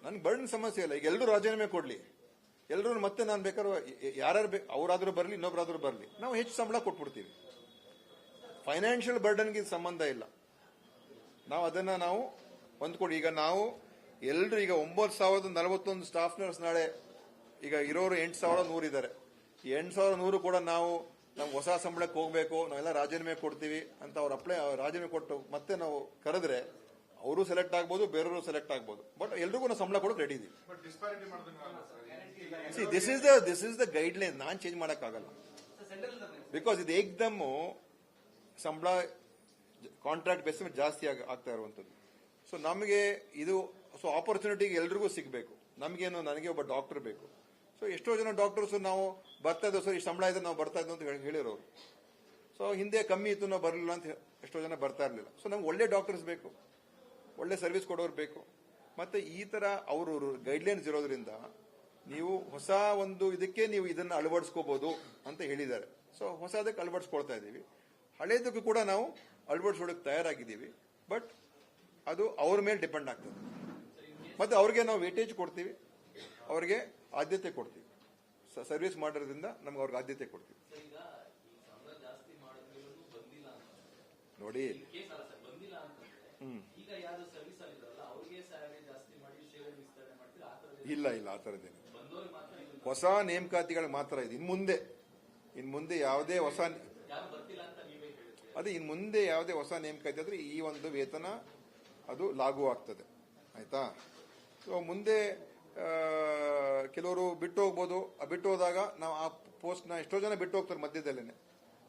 ನನ್ಗೆ ಬರ್ಡನ್ ಸಮಸ್ಯೆ ಇಲ್ಲ. ಈಗ ಎಲ್ಲರೂ ರಾಜೀನಾಮೆ ಕೊಡ್ಲಿ, ಎಲ್ಲರೂ ಮತ್ತೆ ನಾನು ಬೇಕಾದ್ರೂ ಯಾರ್ಯಾರು ಅವರಾದ್ರೂ ಬರಲಿ, ಇನ್ನೊಬ್ರಾದ್ರೂ ಬರಲಿ, ನಾವು ಹೆಚ್ಚು ಸಂಬಳ ಕೊಟ್ಬಿಡ್ತೀವಿ. ಫೈನಾನ್ಷಿಯಲ್ ಬರ್ಡನ್ಗೆ ಸಂಬಂಧ ಇಲ್ಲ. ನಾವು ಅದನ್ನ ನಾವು ಹೊಂದ್ಕೊಡಿ. ಈಗ ನಾವು ಎಲ್ಲರೂ ಈಗ 9,041 ಸ್ಟಾಫ್ ನರ್ಸ್ ನಾಳೆ ಈಗ ಇರೋರು 8,100 ಇದ್ದಾರೆ. ಈ 8,100 ಕೂಡ ನಾವು ನಮ್ಗೆ ಹೊಸ ಸಂಬಳಕ್ಕೆ ಹೋಗ್ಬೇಕು, ನಾವೆಲ್ಲ ರಾಜೀನಾಮೆ ಕೊಡ್ತೀವಿ ಅಂತ ಅವ್ರು ರಾಜೀನಾಮೆ ಕೊಟ್ಟು ಮತ್ತೆ ನಾವು ಕರೆದ್ರೆ ಅವರು ಸೆಲೆಕ್ಟ್ ಆಗ್ಬೋದು, ಬೇರೆಯವರು ಸೆಲೆಕ್ಟ್ ಆಗ್ಬೋದು. ಬಟ್ ಎಲ್ರಿಗೂ ನಾವು ಸಂಬಳ ಕೊಡೋಕೆ ರೆಡಿ ಇದೀವಿ. This is the guide line. Non change ಮಾಡಕ್ಕಾಗಲ್ಲ. ಬಿಕಾಸ್ ಇದು ಏಕ್ದಮ್ ಸಂಬಳ ಕಾಂಟ್ರಾಕ್ಟ್ ಬೇಸ್ ಮೇಲೆ ಜಾಸ್ತಿ ಆಗ್ತಾ ಇರುವಂತದ್ದು. ಸೊ ನಮಗೆ ಇದು ಆಪರ್ಚುನಿಟಿಗೆ ಎಲ್ರಿಗೂ ಸಿಗಬೇಕು. ನಮಗೇನು, ನನಗೆ ಒಬ್ಬ ಡಾಕ್ಟರ್ ಬೇಕು. ಸೊ ಎಷ್ಟೋ ಜನ ಡಾಕ್ಟರ್ಸ್ ನಾವು ಬರ್ತಾ ಇದ್ದೋ ಸರ್, ಈ ಸಂಬಳ ಇದ್ರೆ ನಾವು ಬರ್ತಾ ಇದ್ದೋ ಅಂತ ಹೇಳಿರೋರು. ಸೊ ಹಿಂದೆ ಕಮ್ಮಿ ಇತ್ತು, ನಾವು ಬರಲಿಲ್ಲ ಅಂತ ಎಷ್ಟೋ ಜನ ಬರ್ತಾ ಇರಲಿಲ್ಲ. ಸೊ ನಮ್ಗೆ ಒಳ್ಳೆ ಡಾಕ್ಟರ್ಸ್ ಬೇಕು, ಒಳ್ಳೆ ಸರ್ವಿಸ್ ಕೊಡೋರು ಬೇಕು. ಮತ್ತೆ ಈ ತರ ಅವರು ಗೈಡ್ಲೈನ್ಸ್ ಇರೋದ್ರಿಂದ ನೀವು ಹೊಸ ಒಂದು ಇದಕ್ಕೆ ನೀವು ಇದನ್ನ ಅಳವಡಿಸ್ಕೋಬಹುದು ಅಂತ ಹೇಳಿದ್ದಾರೆ. ಸೊ ಹೊಸದಕ್ಕೆ ಅಳವಡಿಸ್ಕೊಳ್ತಾ ಇದ್ದೀವಿ. ಹಳೇದಕ್ಕೂ ಕೂಡ ನಾವು ಅಳವಡಿಸೋದಕ್ಕೆ ತಯಾರಾಗಿದ್ದೀವಿ. ಬಟ್ ಅದು ಅವ್ರ ಮೇಲೆ ಡಿಪೆಂಡ್ ಆಗ್ತದೆ. ಮತ್ತೆ ಅವ್ರಿಗೆ ನಾವು ವೇಟೇಜ್ ಕೊಡ್ತೀವಿ, ಅವ್ರಿಗೆ ಆದ್ಯತೆ ಕೊಡ್ತೀವಿ. ಸರ್ವಿಸ್ ಮಾಡೋದ್ರಿಂದ ನಮ್ಗೆ ಅವ್ರಿಗೆ ಆದ್ಯತೆ ಕೊಡ್ತೀವಿ. ನೋಡಿ, ಇಲ್ಲ ಆ ಥರದ್ದೇನು ಹೊಸ ನೇಮಕಾತಿಗಳು ಮಾತ್ರ ಇದೆ. ಇನ್ ಮುಂದೆ ಯಾವುದೇ ಹೊಸ ಅದೇ ಇನ್ ಮುಂದೆ ಯಾವುದೇ ಹೊಸ ನೇಮಕಾತಿ ಆದ್ರೆ ಈ ಒಂದು ವೇತನ ಅದು ಲಾಗೂ ಆಗ್ತದೆ. ಆಯ್ತಾ? ಸೊ ಮುಂದೆ ಕೆಲವರು ಬಿಟ್ಟು ಹೋಗ್ಬೋದು. ಬಿಟ್ಟು ಹೋದಾಗ ನಾವು ಆ ಪೋಸ್ಟ್ನ ಎಷ್ಟೋ ಜನ ಬಿಟ್ಟು ಹೋಗ್ತಾರೆ ಮಧ್ಯದಲ್ಲೇನೆ.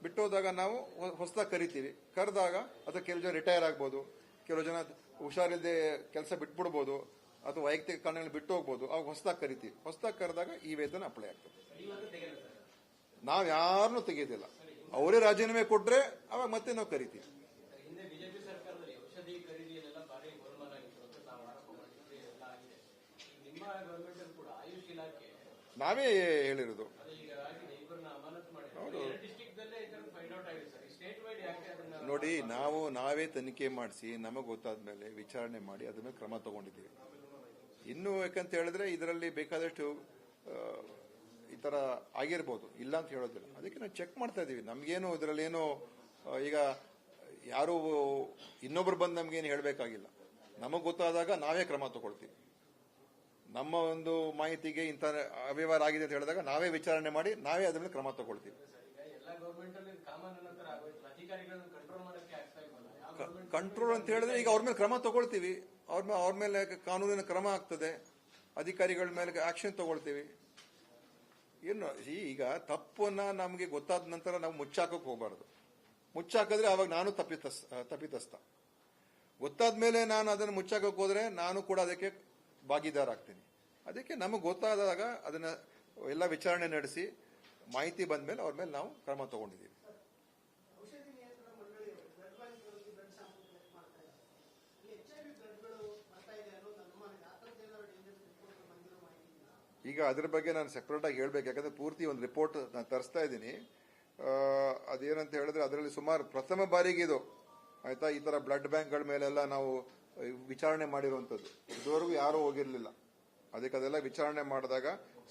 ಬಿಟ್ಟು ಹೋದಾಗ ನಾವು ಹೊಸದಾಗಿ ಕರಿತೀವಿ. ಕರೆದಾಗ ಅಥವಾ ಕೆಲವು ಜನ ರಿಟೈರ್ ಆಗ್ಬೋದು, ಕೆಲವು ಜನ ಹುಷಾರಿಲ್ಲದೆ ಕೆಲಸ ಬಿಟ್ಬಿಡ್ಬೋದು, ಅಥವಾ ವೈಯಕ್ತಿಕ ಕಾರಣಗಳು ಬಿಟ್ಟು ಹೋಗ್ಬೋದು. ಅವಾಗ ಹೊಸದಾಗಿ ಕರಿತೀವಿ. ಹೊಸದಾಗಿ ಕರೆದಾಗ ಈ ವೇತನ ಅಪ್ಲೈ ಆಗ್ತದೆ. ನಾವ್ ಯಾರನ್ನೂ ತೆಗೆಯೋದಿಲ್ಲ. ಅವರೇ ರಾಜೀನಾಮೆ ಕೊಟ್ರೆ ಅವಾಗ ಮತ್ತೆ ನಾವು ಕರಿತೀವಿ. ನಾವೇ ಹೇಳಿರೋದು. ನೋಡಿ, ನಾವೇ ತನಿಖೆ ಮಾಡಿಸಿ ನಮಗೆ ಗೊತ್ತಾದ್ಮೇಲೆ ವಿಚಾರಣೆ ಮಾಡಿ ಅದ್ರ ಮೇಲೆ ಕ್ರಮ ತಗೊಂಡಿದ್ದೀವಿ. ಇನ್ನು ಯಾಕಂತ ಹೇಳಿದ್ರೆ ಇದರಲ್ಲಿ ಬೇಕಾದಷ್ಟು ಈ ತರ ಆಗಿರ್ಬೋದು, ಇಲ್ಲ ಅಂತ ಹೇಳೋದಿಲ್ಲ. ಅದಕ್ಕೆ ನಾವು ಚೆಕ್ ಮಾಡ್ತಾ ಇದೀವಿ. ನಮ್ಗೇನು ಇದರಲ್ಲಿ ಏನು ಈಗ ಯಾರು ಇನ್ನೊಬ್ರು ಬಂದು ನಮ್ಗೇನು ಹೇಳಬೇಕಾಗಿಲ್ಲ. ನಮಗ್ ಗೊತ್ತಾದಾಗ ನಾವೇ ಕ್ರಮ ತಗೊಳ್ತೀವಿ. ನಮ್ಮ ಒಂದು ಮಾಹಿತಿಗೆ ಇಂಥ ಅವ್ಯವಹಾರ ಆಗಿದೆ ಅಂತ ಹೇಳಿದಾಗ ನಾವೇ ವಿಚಾರಣೆ ಮಾಡಿ ನಾವೇ ಅದ್ರ ಮೇಲೆ ಕ್ರಮ ತಗೊಳ್ತೀವಿ. ಕಂಟ್ರೋಲ್ ಅಂತ ಹೇಳಿದ್ರೆ ಈಗ ಅವ್ರ ಮೇಲೆ ಕ್ರಮ ತಗೊಳ್ತೀವಿ. ಅವ್ರ ಮೇಲೆ ಕಾನೂನಿನ ಕ್ರಮ ಆಗ್ತದೆ. ಅಧಿಕಾರಿಗಳ ಮೇಲೆ ಆಕ್ಷನ್ ತಗೊಳ್ತೀವಿ. ಏನು ಈಗ ತಪ್ಪನ್ನ ನಮಗೆ ಗೊತ್ತಾದ ನಂತರ ನಾವು ಮುಚ್ಚಾಕಕ್ಕೆ ಹೋಗಬಾರ್ದು. ಮುಚ್ಚಾಕಿದ್ರೆ ಅವಾಗ ನಾನು ತಪ್ಪಿತಸ್ಥ. ಗೊತ್ತಾದ್ಮೇಲೆ ನಾನು ಅದನ್ನು ಮುಚ್ಚಾಕಕ್ಕೆ ಹೋದ್ರೆ ನಾನು ಕೂಡ ಅದಕ್ಕೆ ಭಾಗಿದಾರ ಆಗ್ತೀನಿ. ಅದಕ್ಕೆ ನಮಗೆ ಗೊತ್ತಾದಾಗ ಅದನ್ನ ಎಲ್ಲ ವಿಚಾರಣೆ ನಡೆಸಿ ಮಾಹಿತಿ ಬಂದ ಮೇಲೆ ಅವ್ರ ಮೇಲೆ ನಾವು ಕ್ರಮ ತಗೊಂಡಿದ್ದೀವಿ. ಈಗ ಅದ್ರ ಬಗ್ಗೆ ನಾನು ಸೆಪರೇಟ್ ಆಗಿ ಹೇಳ್ಬೇಕು. ಯಾಕಂದ್ರೆ ಪೂರ್ತಿ ಒಂದು ರಿಪೋರ್ಟ್ ನಾನು ತರಿಸ್ತಾ ಇದ್ದೀನಿ. ಅದೇನಂತ ಹೇಳಿದ್ರೆ ಅದರಲ್ಲಿ ಸುಮಾರು ಪ್ರಥಮ ಬಾರಿಗೆ ಇದು ಆಯ್ತಾ, ಈ ತರ ಬ್ಲಡ್ ಬ್ಯಾಂಕ್ಗಳ ಮೇಲೆಲ್ಲ ನಾವು ವಿಚಾರಣೆ ಮಾಡಿರುವಂತದ್ದು. ಇದುವರೆಗೂ ಯಾರೂ ಹೋಗಿರ್ಲಿಲ್ಲ. ಅದಕ್ಕೆ ಅದೆಲ್ಲ ವಿಚಾರಣೆ ಮಾಡಿದಾಗ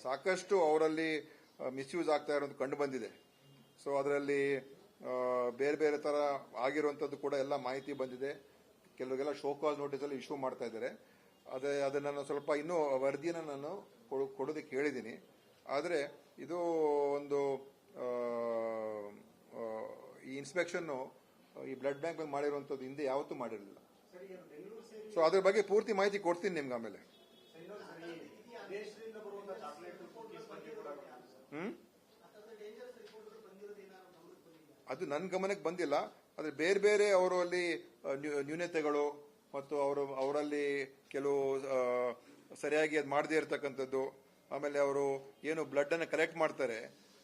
ಸಾಕಷ್ಟು ಅವರಲ್ಲಿ ಮಿಸ್ಯೂಸ್ ಆಗ್ತಾ ಇರೋದು ಕಂಡು ಬಂದಿದೆ. ಸೊ ಅದರಲ್ಲಿ ಬೇರೆ ಬೇರೆ ತರ ಆಗಿರುವಂತದ್ದು ಕೂಡ ಎಲ್ಲ ಮಾಹಿತಿ ಬಂದಿದೆ. ಕೆಲವರಿಗೆಲ್ಲ ಶೋ ಕಾಸ್ ನೋಟಿಸ್ ಅಲ್ಲಿ ಇಶ್ಯೂ ಮಾಡ್ತಾ ಇದ್ದಾರೆ. ಅದನ್ನ ನಾನು ಸ್ವಲ್ಪ ಇನ್ನೂ ವರದಿನ ನಾನು ಕೊಡೋದಕ್ಕೆ ಹೇಳಿದ್ದೀನಿ. ಆದರೆ ಇದು ಒಂದು ಈ ಇನ್ಸ್ಪೆಕ್ಷನ್ ಈ ಬ್ಲಡ್ ಬ್ಯಾಂಕ್ ಮಾಡಿರುವಂತದ್ದು ಹಿಂದೆ ಯಾವತ್ತೂ ಮಾಡಿರಲಿಲ್ಲ. ಸೊ ಅದ್ರ ಬಗ್ಗೆ ಪೂರ್ತಿ ಮಾಹಿತಿ ಕೊಡ್ತೀನಿ ನಿಮ್ಗೆ ಆಮೇಲೆ. ಅದು ನನ್ನ ಗಮನಕ್ಕೆ ಬಂದಿಲ್ಲ. ಆದ್ರೆ ಬೇರೆ ಬೇರೆ ಅವರು ಅಲ್ಲಿ ನ್ಯೂನತೆಗಳು ಮತ್ತು ಅವರಲ್ಲಿ ಕೆಲವು ಸರಿಯಾಗಿ ಅದು ಮಾಡದೇ ಇರತಕ್ಕಂಥದ್ದು. ಆಮೇಲೆ ಅವರು ಏನು ಬ್ಲಡ್ ಅನ್ನ ಕಲೆಕ್ಟ್ ಮಾಡ್ತಾರೆ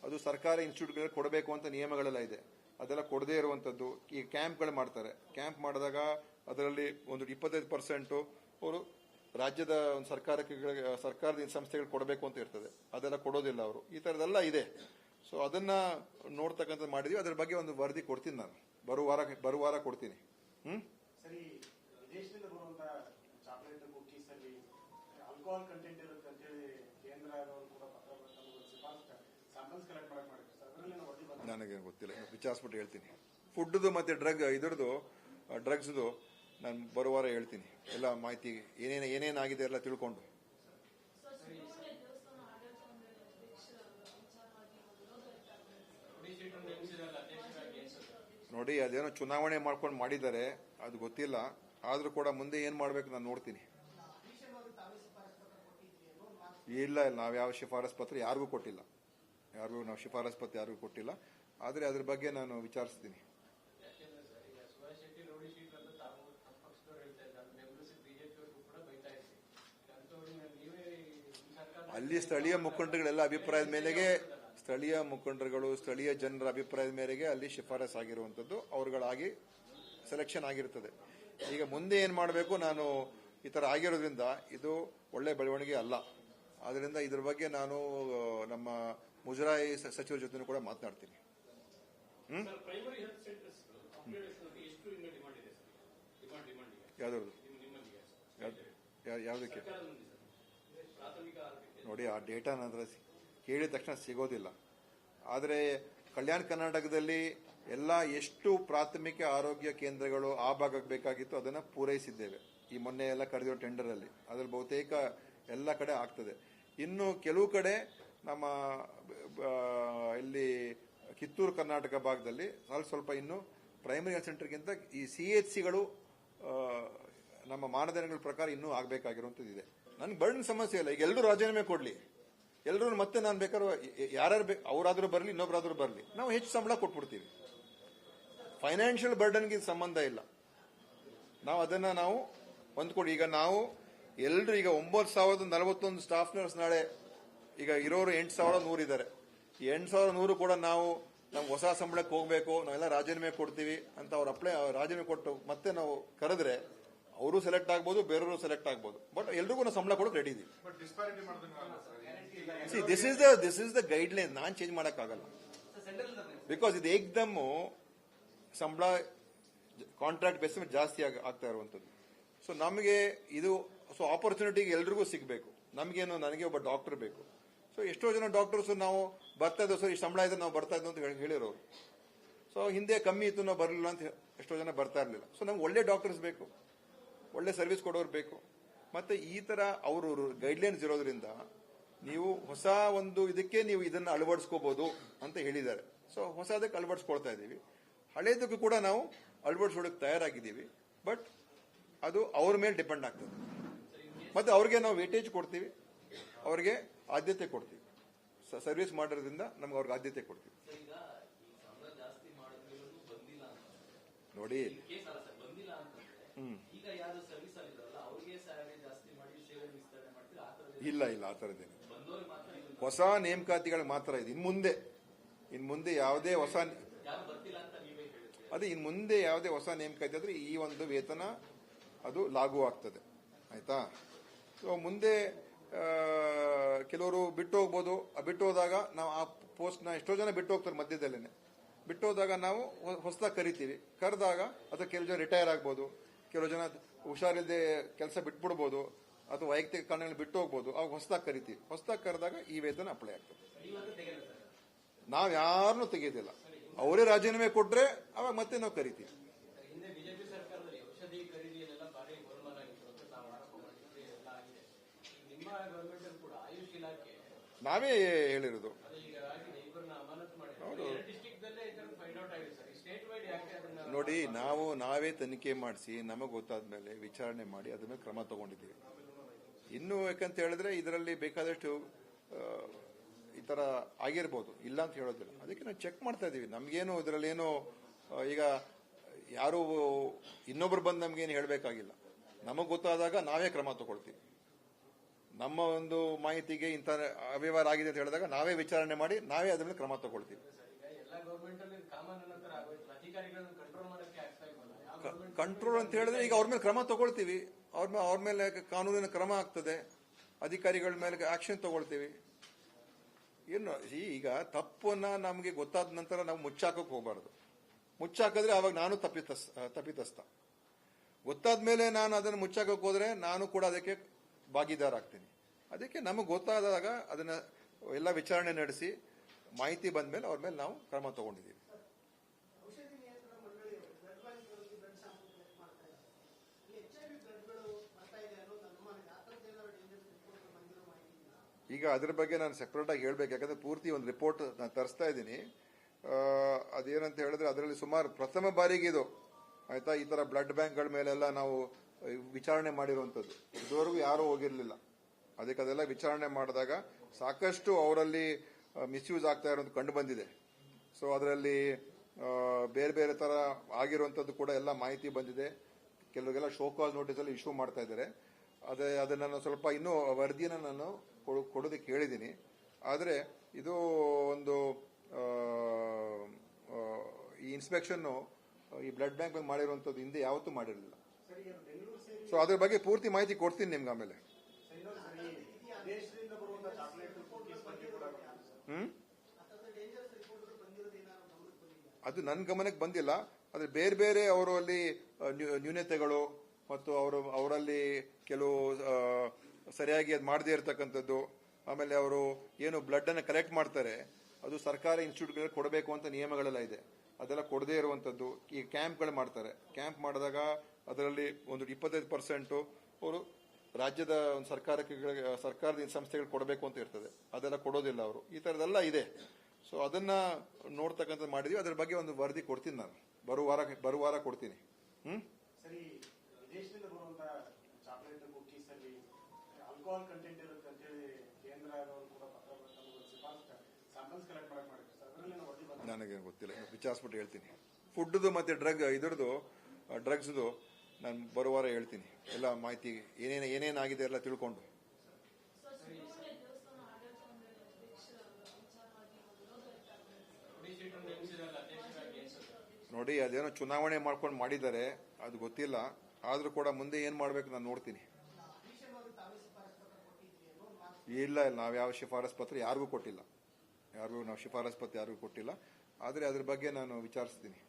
ಅದು ಸರ್ಕಾರಿ ಇನ್ಸ್ಟಿಟ್ಯೂಟ್ಗಳಿಗೆ ಕೊಡಬೇಕು ಅಂತ ನಿಯಮಗಳೆಲ್ಲ ಇದೆ. ಅದೆಲ್ಲ ಕೊಡದೇ ಇರುವಂತದ್ದು. ಈ ಕ್ಯಾಂಪ್ಗಳು ಮಾಡ್ತಾರೆ. ಕ್ಯಾಂಪ್ ಮಾಡಿದಾಗ ಅದರಲ್ಲಿ ಒಂದು 25% ಅವರು ರಾಜ್ಯದ ಒಂದು ಸರ್ಕಾರದ ಸಂಸ್ಥೆಗಳು ಕೊಡಬೇಕು ಅಂತ ಇರ್ತದೆ. ಅದೆಲ್ಲ ಕೊಡೋದಿಲ್ಲ ಅವರು. ಈ ತರದೆಲ್ಲ ಇದೆ. ಸೊ ಅದನ್ನ ನೋಡ್ತಕ್ಕಂಥ ಮಾಡಿದೀವಿ. ಅದ್ರ ಬಗ್ಗೆ ಒಂದು ವರದಿ ಕೊಡ್ತೀನಿ ನಾನು. ಬರುವ ವಾರ ಕೊಡ್ತೀನಿ. ಆಲ್ಕೋಹಾಲ್ ಕಂಟೆಂಟ್ ಇರುತ್ತೆ ಅಂತ ಹೇಳಿ ಕೇಂದ್ರ ಅವರು ಕೂಡ ಪತ್ರ ಬರೆದು ಶಿಫಾರಸು ಸ್ಯಾಂಪಲ್ಸ್ ಕಲೆಕ್ಟ್ ಮಾಡಿದ್ರು ಸರ್. ಅದರಲ್ಲಿ ವರದಿ ಬಂದಿದೆ. ನನಗೆ ಗೊತ್ತಿಲ್ಲ, ವಿಚಾರಿಸ್ಬಿಟ್ಟು ಹೇಳ್ತೀನಿ. ಫುಡ್ದು ಮತ್ತೆ ಇದ್ರದ್ದು ಡ್ರಗ್ಸ್ದು ನಾನು ಬರುವಾರ ಹೇಳ್ತೀನಿ. ಎಲ್ಲ ಮಾಹಿತಿ ಏನೇನಾಗಿದೆ ಎಲ್ಲ ತಿಳ್ಕೊಂಡು. ನೋಡಿ, ಅದೇನೋ ಚುನಾವಣೆ ಮಾಡ್ಕೊಂಡು ಮಾಡಿದ್ದಾರೆ, ಅದು ಗೊತ್ತಿಲ್ಲ. ಆದ್ರೂ ಕೂಡ ಮುಂದೆ ಏನ್ ಮಾಡ್ಬೇಕು ನಾನು ನೋಡ್ತೀನಿ. ಇಲ್ಲ, ನಾವು ಯಾವ ಶಿಫಾರಸ್ ಪತ್ರ ಯಾರಿಗೂ ಕೊಟ್ಟಿಲ್ಲ. ನಾವು ಶಿಫಾರಸ್ ಪತ್ರ ಯಾರಿಗೂ ಕೊಟ್ಟಿಲ್ಲ. ಆದ್ರೆ ಅದ್ರ ಬಗ್ಗೆ ನಾನು ವಿಚಾರಿಸ್ತೀನಿ. ಅಲ್ಲಿ ಸ್ಥಳೀಯ ಮುಖಂಡರುಗಳೆಲ್ಲ ಅಭಿಪ್ರಾಯದ ಮೇರೆಗೆ, ಸ್ಥಳೀಯ ಜನರ ಅಭಿಪ್ರಾಯದ ಮೇರೆಗೆ ಅಲ್ಲಿ ಶಿಫಾರಸ್ ಆಗಿರುವಂತದ್ದು ಅವರುಗಳಾಗಿ ಸೆಲೆಕ್ಷನ್ ಆಗಿರ್ತದೆ. ಈಗ ಮುಂದೆ ಏನ್ ಮಾಡಬೇಕು, ನಾನು ಈ ತರ ಆಗಿರೋದ್ರಿಂದ ಇದು ಒಳ್ಳೆ ಬೆಳವಣಿಗೆ ಅಲ್ಲ. ಆದ್ರಿಂದ ಇದ್ರ ಬಗ್ಗೆ ನಾನು ನಮ್ಮ ಮುಜರಾಯಿ ಸಚಿವರ ಜೊತೆ ಕೂಡ ಮಾತನಾಡ್ತೀನಿ. ಯಾವ್ದು ಯಾವ್ದಕ್ಕೆ ನೋಡಿ, ಆ ಡೇಟಾ ನಂತರ ಕೇಳಿದ ತಕ್ಷಣ ಸಿಗೋದಿಲ್ಲ. ಆದರೆ ಕಲ್ಯಾಣ ಕರ್ನಾಟಕದಲ್ಲಿ ಎಲ್ಲ ಎಷ್ಟು ಪ್ರಾಥಮಿಕ ಆರೋಗ್ಯ ಕೇಂದ್ರಗಳು ಆ ಭಾಗಕ್ಕೆ ಬೇಕಾಗಿತ್ತು ಅದನ್ನು ಪೂರೈಸಿದ್ದೇವೆ. ಈ ಮೊನ್ನೆ ಎಲ್ಲ ಕರೆದಿರೋ ಟೆಂಡರ್ ಅಲ್ಲಿ ಅದ್ರಲ್ಲಿ ಬಹುತೇಕ ಎಲ್ಲ ಕಡೆ ಆಗ್ತದೆ. ಇನ್ನು ಕೆಲವು ಕಡೆ ನಮ್ಮ ಇಲ್ಲಿ ಕಿತ್ತೂರು ಕರ್ನಾಟಕ ಭಾಗದಲ್ಲಿ ಸ್ವಲ್ಪ ಇನ್ನು ಪ್ರೈಮರಿ ಹೆಲ್ತ್ ಸೆಂಟರ್ಗಿಂತ ಈ CHCಗಳು ನಮ್ಮ ಮಾನದಂಡಗಳ ಪ್ರಕಾರ ಇನ್ನೂ ಆಗಬೇಕಾಗಿರುವಂಥದ್ದು ಇದೆ. ನನ್ಗೆ ಬರ್ಡನ್ ಸಮಸ್ಯೆ ಇಲ್ಲ. ಈಗ ಎಲ್ಲರೂ ರಾಜೀನಾಮೆ ಕೊಡ್ಲಿ, ಎಲ್ಲರೂ ಮತ್ತೆ ನಾನು ಬೇಕಾದ್ರೂ ಯಾರ್ಯಾರು ಅವರಾದ್ರೂ ಬರಲಿ, ಇನ್ನೊಬ್ಬರಾದ್ರೂ ಬರಲಿ, ನಾವು ಹೆಚ್ಚು ಸಂಬಳ ಕೊಟ್ಬಿಡ್ತೀವಿ. ಫೈನಾನ್ಷಿಯಲ್ ಬರ್ಡನ್ಗೆ ಸಂಬಂಧ ಇಲ್ಲ. ನಾವು ಅದನ್ನ ಹೊಂದ್ಕೊಡಿ. ಈಗ ನಾವು ಎಲ್ಲರೂ ಈಗ 9,041 ಸ್ಟಾಫ್ ನರ್ಸ್ ನಾಳೆ ಈಗ ಇರೋರು 8,100 ಇದ್ದಾರೆ. ಈ 8,100 ಕೂಡ ನಮ್ಗೆ ಹೊಸ ಸಂಬಳಕ್ಕೆ ಹೋಗ್ಬೇಕು, ನಾವೆಲ್ಲ ರಾಜೀನಾಮೆ ಕೊಡ್ತೀವಿ ಅಂತ ರಾಜೀನಾಮೆ ಕೊಟ್ಟು ಮತ್ತೆ ನಾವು ಕರೆದ್ರೆ ಅವರು ಸೆಲೆಕ್ಟ್ ಆಗ್ಬೋದು, ಬೇರೆಯವರು ಸೆಲೆಕ್ಟ್ ಆಗ್ಬೋದು. ಬಟ್ ಎಲ್ರಿಗೂ ನಾವು ಸಂಬಳ ಕೊಡೋಕೆ ರೆಡಿ ಇದೀವಿ. This is the guide line. Non change ಮಾಡಕ್ಕಾಗಲ್ಲ. ಬಿಕಾಸ್ ಇದು ಏಕ್ದಮ್ ಸಂಬಳ ಕಾಂಟ್ರಾಕ್ಟ್ ಬೇಸ್ ಮೇಲೆ ಜಾಸ್ತಿ ಆಗ್ತಾ ಇರುವಂತದ್ದು. ಸೊ ನಮಗೆ ಇದು ಆಪರ್ಚುನಿಟಿಗೆ ಎಲ್ರಿಗೂ ಸಿಗಬೇಕು. ನನಗೆ ಒಬ್ಬ ಡಾಕ್ಟರ್ ಬೇಕು. ಸೊ ಎಷ್ಟೋ ಜನ ಡಾಕ್ಟರ್ಸ್ ನಾವು ಬರ್ತಾ ಇದ್ದೋ ಸರ್, ಈ ಸಂಬಳ ಇದ್ರೆ ನಾವು ಬರ್ತಾ ಇದ್ದೋ ಅಂತ ಹೇಳಿರೋರು. ಸೊ ಹಿಂದೆ ಕಮ್ಮಿ ಇತ್ತು, ನಾವು ಬರಲಿಲ್ಲ ಅಂತ ಎಷ್ಟೋ ಜನ ಬರ್ತಾ ಇರಲಿಲ್ಲ. ಸೊ ನಮ್ಗೆ ಒಳ್ಳೆ ಡಾಕ್ಟರ್ಸ್ ಬೇಕು, ಒಳ್ಳೆ ಸರ್ವಿಸ್ ಕೊಡೋರು ಬೇಕು. ಮತ್ತೆ ಈ ತರ ಅವರು ಗೈಡ್ಲೈನ್ಸ್ ಇರೋದ್ರಿಂದ ನೀವು ಹೊಸ ಒಂದು ಇದಕ್ಕೆ ನೀವು ಇದನ್ನ ಅಳವಡಿಸ್ಕೋಬಹುದು ಅಂತ ಹೇಳಿದ್ದಾರೆ. ಸೊ ಹೊಸದಕ್ಕೆ ಅಳವಡಿಸ್ಕೊಳ್ತಾ ಇದ್ದೀವಿ. ಹಳೇದಕ್ಕೂ ಕೂಡ ನಾವು ಅಳವಡಿಸೋದಕ್ಕೆ ತಯಾರಾಗಿದ್ದೀವಿ. ಬಟ್ ಅದು ಅವ್ರ ಮೇಲೆ ಡಿಪೆಂಡ್ ಆಗ್ತದೆ. ಮತ್ತೆ ಅವ್ರಿಗೆ ನಾವು ವೇಟೇಜ್ ಕೊಡ್ತೀವಿ, ಅವ್ರಿಗೆ ಆದ್ಯತೆ ಕೊಡ್ತೀವಿ. ಸರ್ವಿಸ್ ಮಾಡೋದ್ರಿಂದ ನಮ್ಗೆ ಅವ್ರಿಗೆ ಆದ್ಯತೆ ಕೊಡ್ತೀವಿ. ನೋಡಿ, ಇಲ್ಲ ಆ ಥರದ್ದೇನು ಹೊಸ ನೇಮಕಾತಿಗಳು ಮಾತ್ರ ಇದೆ. ಇನ್ ಮುಂದೆ ಯಾವುದೇ ಹೊಸ ನೇಮಕಾತಿ ಆದ್ರೆ ಈ ಒಂದು ವೇತನ ಅದು ಲಾಗೂ ಆಗ್ತದೆ. ಆಯ್ತಾ? ಸೊ ಮುಂದೆ ಕೆಲವರು ಬಿಟ್ಟು ಹೋಗ್ಬೋದು. ಬಿಟ್ಟು ಹೋದಾಗ ನಾವು ಆ ಪೋಸ್ಟ್ನ ಎಷ್ಟೋ ಜನ ಬಿಟ್ಟು ಹೋಗ್ತಾರೆ ಮಧ್ಯದಲ್ಲೇನೆ. ಬಿಟ್ಟು ಹೋದಾಗ ನಾವು ಹೊಸದಾಗಿ ಕರಿತೀವಿ. ಕರೆದಾಗ ಅಥವಾ ಕೆಲವು ಜನ ರಿಟೈರ್ ಆಗ್ಬೋದು, ಕೆಲವು ಜನ ಹುಷಾರಿಲ್ಲದೆ ಕೆಲಸ ಬಿಟ್ಬಿಡ್ಬೋದು, ಅಥವಾ ವೈಯಕ್ತಿಕ ಕಾರಣಗಳು ಬಿಟ್ಟು ಹೋಗ್ಬೋದು. ಅವಾಗ ಹೊಸದಾಗಿ ಕರಿತೀವಿ. ಹೊಸದಾಗಿ ಕರೆದಾಗ ಈ ವೇತನ ಅಪ್ಲೈ ಆಗ್ತದೆ. ನಾವ್ ಯಾರನ್ನೂ ತೆಗೆಯೋದಿಲ್ಲ. ಅವರೇ ರಾಜೀನಾಮೆ ಕೊಟ್ರೆ ಅವಾಗ ಮತ್ತೆ ನಾವು ಕರಿತೀವಿ. ನಾವೇ ಹೇಳಿರೋದು. ನೋಡಿ, ನಾವೇ ತನಿಖೆ ಮಾಡಿಸಿ ನಮಗೆ ಗೊತ್ತಾದ್ಮೇಲೆ ವಿಚಾರಣೆ ಮಾಡಿ ಅದ್ರ ಮೇಲೆ ಕ್ರಮ ತಗೊಂಡಿದ್ದೀವಿ. ಇನ್ನು ಯಾಕಂತ ಹೇಳಿದ್ರೆ ಇದರಲ್ಲಿ ಬೇಕಾದಷ್ಟು ಈ ತರ ಆಗಿರ್ಬೋದು, ಇಲ್ಲ ಅಂತ ಹೇಳೋದಿಲ್ಲ. ಅದಕ್ಕೆ ನಾವು ಚೆಕ್ ಮಾಡ್ತಾ ಇದೀವಿ. ನಮ್ಗೇನು ಇದರಲ್ಲಿ ಏನು ಈಗ ಯಾರು ಇನ್ನೊಬ್ರು ಬಂದು ನಮ್ಗೇನು ಹೇಳಬೇಕಾಗಿಲ್ಲ. ನಮಗ್ ಗೊತ್ತಾದಾಗ ನಾವೇ ಕ್ರಮ ತಗೊಳ್ತೀವಿ. ನಮ್ಮ ಒಂದು ಮಾಹಿತಿಗೆ ಇಂಥ ಅವ್ಯವಹಾರ ಆಗಿದೆ ಅಂತ ಹೇಳಿದಾಗ ನಾವೇ ವಿಚಾರಣೆ ಮಾಡಿ ನಾವೇ ಅದ್ರ ಮೇಲೆ ಕ್ರಮ ತಗೊಳ್ತೀವಿ. ಕಂಟ್ರೋಲ್ ಅಂತ ಹೇಳಿದ್ರೆ ಈಗ ಅವ್ರ ಮೇಲೆ ಕ್ರಮ ತಗೊಳ್ತೀವಿ. ಅವ್ರ ಮೇಲೆ ಕಾನೂನಿನ ಕ್ರಮ ಆಗ್ತದೆ. ಅಧಿಕಾರಿಗಳ ಮೇಲೆ ಆಕ್ಷನ್ ತಗೊಳ್ತೀವಿ. ಏನು ಈಗ ತಪ್ಪನ್ನ ನಮಗೆ ಗೊತ್ತಾದ ನಂತರ ನಾವು ಮುಚ್ಚಾಕಕ್ಕೆ ಹೋಗಬಾರ್ದು. ಮುಚ್ಚಾಕಿದ್ರೆ ಅವಾಗ ನಾನು ತಪ್ಪಿತಸ್ಥ. ಗೊತ್ತಾದ್ಮೇಲೆ ನಾನು ಅದನ್ನು ಮುಚ್ಚಾಕಕ್ಕೆ ಹೋದ್ರೆ ನಾನು ಕೂಡ ಅದಕ್ಕೆ ಭಾಗಿದಾರ ಆಗ್ತೀನಿ. ಅದಕ್ಕೆ ನಮಗೆ ಗೊತ್ತಾದಾಗ ಅದನ್ನ ಎಲ್ಲ ವಿಚಾರಣೆ ನಡೆಸಿ ಮಾಹಿತಿ ಬಂದ ಮೇಲೆ ಅವ್ರ ಮೇಲೆ ನಾವು ಕ್ರಮ ತಗೊಂಡಿದ್ದೀವಿ. ಔಷಧಿ ನಿಯಂತ್ರಣ ಮಂಡಳಿಯವರು ಬ್ಲಡ್ ಬ್ಯಾಂಕ್ಗಳಲ್ಲಿ ಬ್ಲಡ್ ಸ್ಯಾಂಪಲ್ ಕಲೆಕ್ಟ್ ಮಾಡ್ತಾ ಇದ್ದಾರೆ. ಇಲ್ಲಿ HIV ಬ್ಲಡ್ಗಳು ಬರ್ತಾ ಇದೆ ಅನ್ನೋದು ಅನುಮಾನ ಇದೆ. ಆ ಥರದ್ದು ಏನಾದ್ರು ಡೇಂಜರ್ಸ್ ರಿಪೋರ್ಟ್ ಬಂದಿರೋ ಮಾಹಿತಿ ಇದೆಯಾ? ಈಗ ಅದ್ರ ಬಗ್ಗೆ ನಾನು ಸೆಪರೇಟ್ ಆಗಿ ಹೇಳ್ಬೇಕು, ಯಾಕಂದ್ರೆ ಪೂರ್ತಿ ಒಂದು ರಿಪೋರ್ಟ್ ನಾನು ತರಿಸ್ತಾ ಇದ್ದೀನಿ. ಅದೇನಂತ ಹೇಳಿದ್ರೆ ಅದರಲ್ಲಿ ಸುಮಾರು ಪ್ರಥಮ ಬಾರಿಗೆ ಇದು ಆಯ್ತಾ, ಈ ತರ ಬ್ಲಡ್ ಬ್ಯಾಂಕ್ಗಳ ಮೇಲೆಲ್ಲ ನಾವು ವಿಚಾರಣೆ ಮಾಡಿರುವಂತದ್ದು. ಇದುವರೆಗೂ ಯಾರೂ ಹೋಗಿರ್ಲಿಲ್ಲ. ಅದಕ್ಕೆ ಅದೆಲ್ಲ ವಿಚಾರಣೆ ಮಾಡಿದಾಗ ಸಾಕಷ್ಟು ಅವರಲ್ಲಿ ಮಿಸ್ಯೂಸ್ ಆಗ್ತಾ ಇರೋದು ಕಂಡು ಬಂದಿದೆ. ಸೊ ಅದರಲ್ಲಿ ಬೇರೆ ಬೇರೆ ತರ ಆಗಿರುವಂತದ್ದು ಕೂಡ ಎಲ್ಲ ಮಾಹಿತಿ ಬಂದಿದೆ. ಕೆಲವರಿಗೆಲ್ಲ ಶೋಕಾಸ್ ನೋಟಿಸ್ ಅಲ್ಲಿ ಇಶ್ಯೂ ಮಾಡ್ತಾ ಇದ್ದಾರೆ. ಅದನ್ನ ನಾನು ಸ್ವಲ್ಪ ಇನ್ನೂ ವರದಿನ ನಾನು ಕೊಡೋದಕ್ಕೆ ಹೇಳಿದ್ದೀನಿ. ಆದರೆ ಇದು ಒಂದು ಈ ಇನ್ಸ್ಪೆಕ್ಷನ್ ಈ ಬ್ಲಡ್ ಬ್ಯಾಂಕ್ ಮಾಡಿರುವಂತದ್ದು ಹಿಂದೆ ಯಾವತ್ತೂ ಮಾಡಿರಲಿಲ್ಲ. ಸರ್, ಈಗ ಬೆಂಗಳೂರು ಸೇರಿ ಸೊ ಅದ್ರ ಬಗ್ಗೆ ಪೂರ್ತಿ ಮಾಹಿತಿ ಕೊಡ್ತೀನಿ ನಿಮ್ಗೆ ಆಮೇಲೆ. ದೇಶದಿಂದ ಬರುವಂತ ಚಾಕ್ಲೇಟ್ ಕುಕೀಸ್ ಬಗ್ಗೆ ಕೂಡ ಆ ಥರದ ಡೇಂಜರ್ಸ್ ರಿಪೋರ್ಟ್ಗಳು ಬಂದಿರೋದು ಏನಾದ್ರು ಗಮನಕ್ಕೆ ಬಂದಿದೆಯಾ? ಅದು ನನ್ನ ಗಮನಕ್ಕೆ ಬಂದಿಲ್ಲ. ಆದ್ರೆ ಬೇರೆ ಬೇರೆ ಅವರು ಅಲ್ಲಿ ನ್ಯೂನತೆಗಳು ಮತ್ತು ಅವರಲ್ಲಿ ಕೆಲವು ಸರಿಯಾಗಿ ಅದು ಮಾಡದೇ ಇರತಕ್ಕಂಥದ್ದು, ಆಮೇಲೆ ಅವರು ಏನು ಬ್ಲಡ್ ಅನ್ನು ಕಲೆಕ್ಟ್ ಮಾಡ್ತಾರೆ ಅದು ಸರ್ಕಾರಿ ಇನ್ಸ್ಟಿಟ್ಯೂಟ್ಗಳಿಗೆ ಕೊಡಬೇಕು ಅಂತ ನಿಯಮಗಳೆಲ್ಲ ಇದೆ, ಅದೆಲ್ಲ ಕೊಡದೇ ಇರುವಂತದ್ದು. ಈ ಕ್ಯಾಂಪ್ಗಳು ಮಾಡ್ತಾರೆ. ಕ್ಯಾಂಪ್ ಮಾಡಿದಾಗ ಅದರಲ್ಲಿ ಒಂದು 25% ಅವರು ರಾಜ್ಯದ ಒಂದು ಸರ್ಕಾರದ ಸಂಸ್ಥೆಗಳು ಕೊಡಬೇಕು ಅಂತ ಇರ್ತದೆ, ಅದೆಲ್ಲ ಕೊಡೋದಿಲ್ಲ ಅವರು. ಈ ತರದೆಲ್ಲ ಇದೆ. ಸೊ ಅದನ್ನ ನೋಡ್ತಕ್ಕಂಥದ್ದು ಮಾಡಿದೀವಿ. ಅದ್ರ ಬಗ್ಗೆ ಒಂದು ವರದಿ ಕೊಡ್ತೀನಿ ನಾನು ಬರುವ ವಾರ ಕೊಡ್ತೀನಿ. ಸರಿ, ವಿದೇಶದಿಂದ ಬರುವಂತ ಚಾಕ್ಲೇಟ್ ಕುಕೀಸ್ ಅಲ್ಲಿ ಆಲ್ಕೋಹಾಲ್ ಕಂಟೆಂಟ್ ಇರುತ್ತೆ ಅಂತ ಹೇಳಿ ಕೇಂದ್ರ ಅವರು ಕೂಡ ಪತ್ರ ಬರೆದು ಶಿಫಾರಸು ಸ್ಯಾಂಪಲ್ಸ್ ಕಲೆಕ್ಟ್ ಮಾಡಿದ್ರು ಸರ್. ಅದರಲ್ಲಿ ವರದಿ ಬಂದಿದೆ. ನನಗೇನು ಗೊತ್ತಿಲ್ಲ, ವಿಚಾರಿಸ್ಬಿಟ್ಟು ಹೇಳ್ತೀನಿ. ಫುಡ್ದು ಮತ್ತೆ ಡ್ರಗ್ಸ್ದು ನಾನು ಬರುವ ವಾರ ಹೇಳ್ತೀನಿ. ಎಲ್ಲ ಮಾಹಿತಿ ಏನೇನಾಗಿದೆ ಎಲ್ಲ ತಿಳ್ಕೊಂಡು. ನೋಡಿ, ಅದೇನೋ ಚುನಾವಣೆ ಮಾಡ್ಕೊಂಡು ಮಾಡಿದ್ದಾರೆ, ಅದು ಗೊತ್ತಿಲ್ಲ. ಆದ್ರೂ ಕೂಡ ಮುಂದೆ ಏನ್ ಮಾಡ್ಬೇಕು ನಾನು ನೋಡ್ತೀನಿ. ಇಲ್ಲ, ನಾವ್ ಯಾವ ಶಿಫಾರಸ್ ಪತ್ರ ಯಾರಿಗೂ ಕೊಟ್ಟಿಲ್ಲ. ನಾವು ಶಿಫಾರಸ್ ಪತ್ರ ಯಾರಿಗೂ ಕೊಟ್ಟಿಲ್ಲ. ಆದ್ರೆ ಅದ್ರ ಬಗ್ಗೆ ನಾನು ವಿಚಾರಿಸ್ತೀನಿ.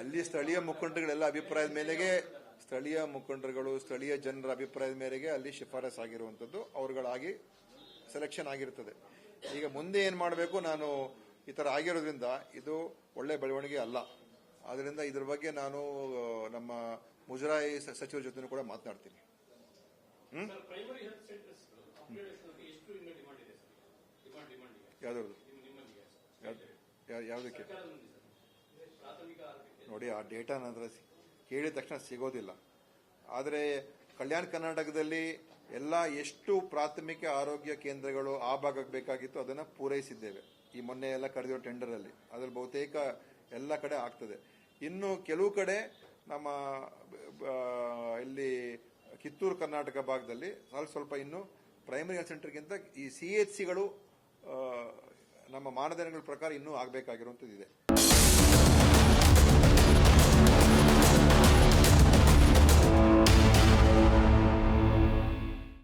ಅಲ್ಲಿ ಸ್ಥಳೀಯ ಮುಖಂಡರುಗಳೆಲ್ಲ ಅಭಿಪ್ರಾಯದ ಮೇರೆಗೆ ಸ್ಥಳೀಯ ಜನರ ಅಭಿಪ್ರಾಯದ ಮೇರೆಗೆ ಅಲ್ಲಿ ಶಿಫಾರಸ್ ಆಗಿರುವಂತದ್ದು ಅವರುಗಳಾಗಿ ಸೆಲೆಕ್ಷನ್ ಆಗಿರ್ತದೆ. ಈಗ ಮುಂದೆ ಏನ್ ಮಾಡಬೇಕು, ನಾನು ಈ ತರ ಆಗಿರೋದ್ರಿಂದ ಇದು ಒಳ್ಳೆ ಬೆಳವಣಿಗೆ ಅಲ್ಲ. ಆದ್ರಿಂದ ಇದ್ರ ಬಗ್ಗೆ ನಾನು ನಮ್ಮ ಮುಜರಾಯಿ ಸಚಿವರ ಜೊತೆ ಕೂಡ ಮಾತನಾಡ್ತೀನಿ. ಯಾವ್ದು ಯಾವ್ದಕ್ಕೆ ನೋಡಿ, ಆ ಡೇಟಾ ನಂತರ ಕೇಳಿದ ತಕ್ಷಣ ಸಿಗೋದಿಲ್ಲ. ಆದರೆ ಕಲ್ಯಾಣ ಕರ್ನಾಟಕದಲ್ಲಿ ಎಲ್ಲ ಎಷ್ಟು ಪ್ರಾಥಮಿಕ ಆರೋಗ್ಯ ಕೇಂದ್ರಗಳು ಆ ಭಾಗಕ್ಕೆ ಬೇಕಾಗಿತ್ತು ಅದನ್ನು ಪೂರೈಸಿದ್ದೇವೆ. ಈ ಮೊನ್ನೆ ಎಲ್ಲ ಕರೆದಿರೋ ಟೆಂಡರ್ ಅಲ್ಲಿ ಅದ್ರಲ್ಲಿ ಬಹುತೇಕ ಎಲ್ಲ ಕಡೆ ಆಗ್ತದೆ. ಇನ್ನು ಕೆಲವು ಕಡೆ ನಮ್ಮ ಇಲ್ಲಿ ಕಿತ್ತೂರು ಕರ್ನಾಟಕ ಭಾಗದಲ್ಲಿ ಸ್ವಲ್ಪ ಇನ್ನು ಪ್ರೈಮರಿ ಹೆಲ್ತ್ ಸೆಂಟರ್ಗಿಂತ ಈ CHCಗಳು ನಮ್ಮ ಮಾನದಂಡಗಳ ಪ್ರಕಾರ ಇನ್ನೂ ಆಗಬೇಕಾಗಿರುವಂಥದ್ದು ಇದೆ.